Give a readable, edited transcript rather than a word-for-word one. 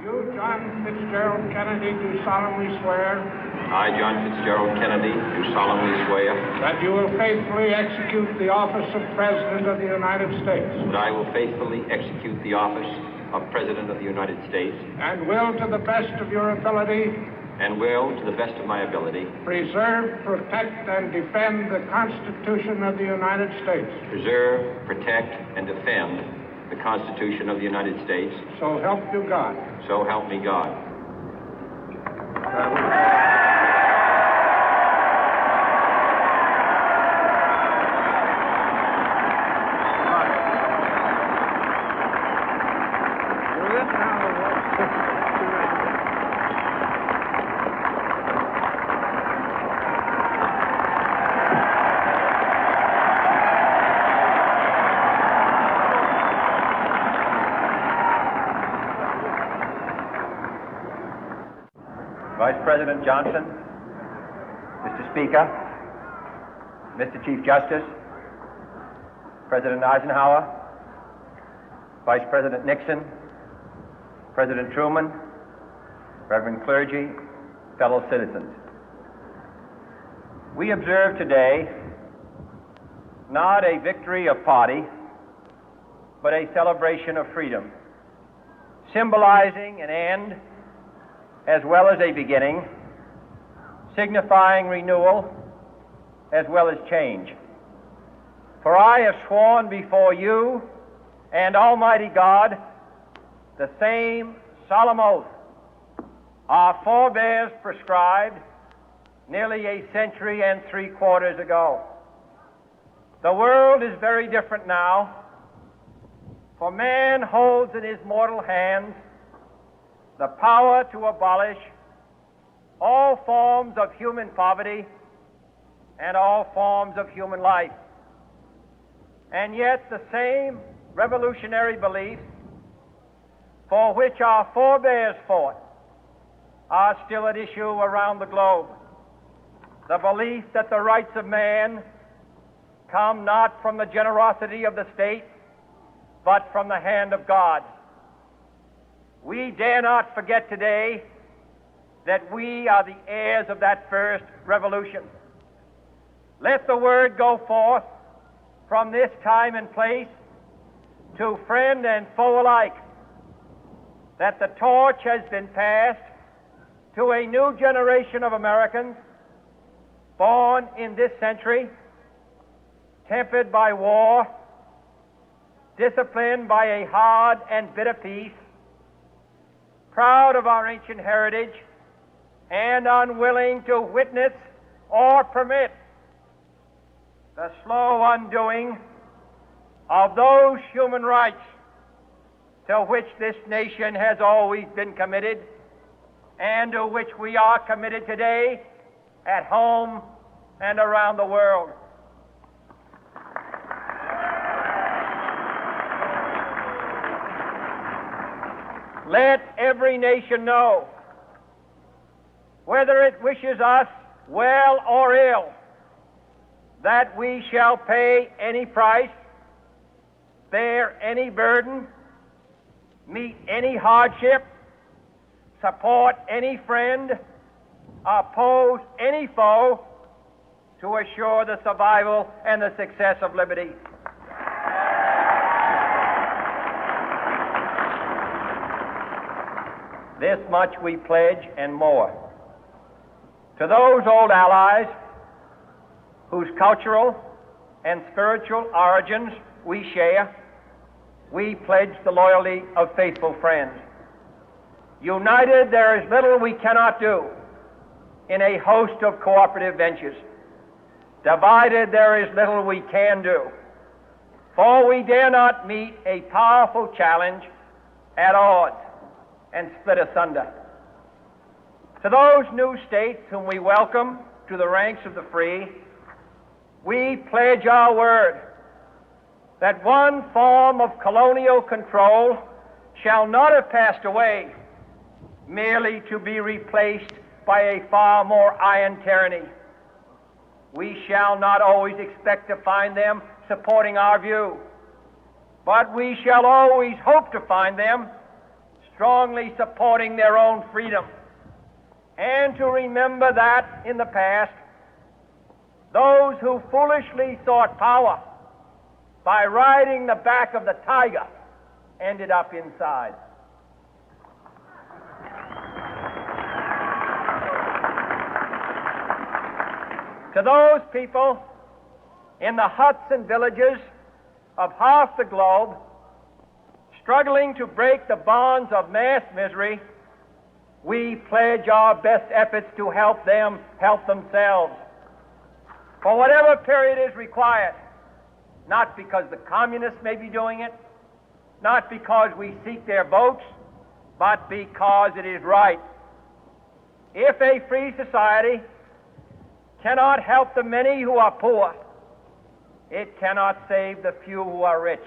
You, John Fitzgerald Kennedy, do solemnly swear I, John Fitzgerald Kennedy, do solemnly swear that you will faithfully execute the office of President of the United States that I will faithfully execute the office of President of the United States and will, to the best of your ability, and will, to the best of my ability, preserve, protect, and defend the Constitution of the United States. preserve, protect, and defend the Constitution of the United States. So help you God. So help me God. Vice President Johnson, Mr. Speaker, Mr. Chief Justice, President Eisenhower, Vice President Nixon, President Truman, Reverend clergy, fellow citizens. We observe today not a victory of party, but a celebration of freedom, symbolizing an end as well as a beginning, signifying renewal as well as change. For I have sworn before you and Almighty God the same solemn oath our forebears prescribed nearly a century and 3/4 ago. The world is very different now, for man holds in his mortal hands the power to abolish all forms of human poverty and all forms of human life. And yet the same revolutionary beliefs for which our forebears fought are still at issue around the globe. The belief that the rights of man come not from the generosity of the state, but from the hand of God. We dare not forget today that we are the heirs of that first revolution. Let the word go forth from this time and place to friend and foe alike that the torch has been passed to a new generation of Americans born in this century, tempered by war, disciplined by a hard and bitter peace, proud of our ancient heritage, and unwilling to witness or permit the slow undoing of those human rights to which this nation has always been committed and to which we are committed today at home and around the world. Let every nation know, whether it wishes us well or ill, that we shall pay any price, bear any burden, meet any hardship, support any friend, oppose any foe to assure the survival and the success of liberty. This much we pledge and more. To those old allies whose cultural and spiritual origins we share, we pledge the loyalty of faithful friends. United, there is little we cannot do in a host of cooperative ventures. Divided, there is little we can do, for we dare not meet a powerful challenge at odds and split asunder. To those new states whom we welcome to the ranks of the free, we pledge our word that one form of colonial control shall not have passed away, merely to be replaced by a far more iron tyranny. We shall not always expect to find them supporting our view, but we shall always hope to find them strongly supporting their own freedom, and to remember that in the past, those who foolishly sought power by riding the back of the tiger ended up inside. To those people in the huts and villages of half the globe struggling to break the bonds of mass misery, we pledge our best efforts to help them help themselves for whatever period is required, not because the communists may be doing it, not because we seek their votes, but because it is right. If a free society cannot help the many who are poor, it cannot save the few who are rich.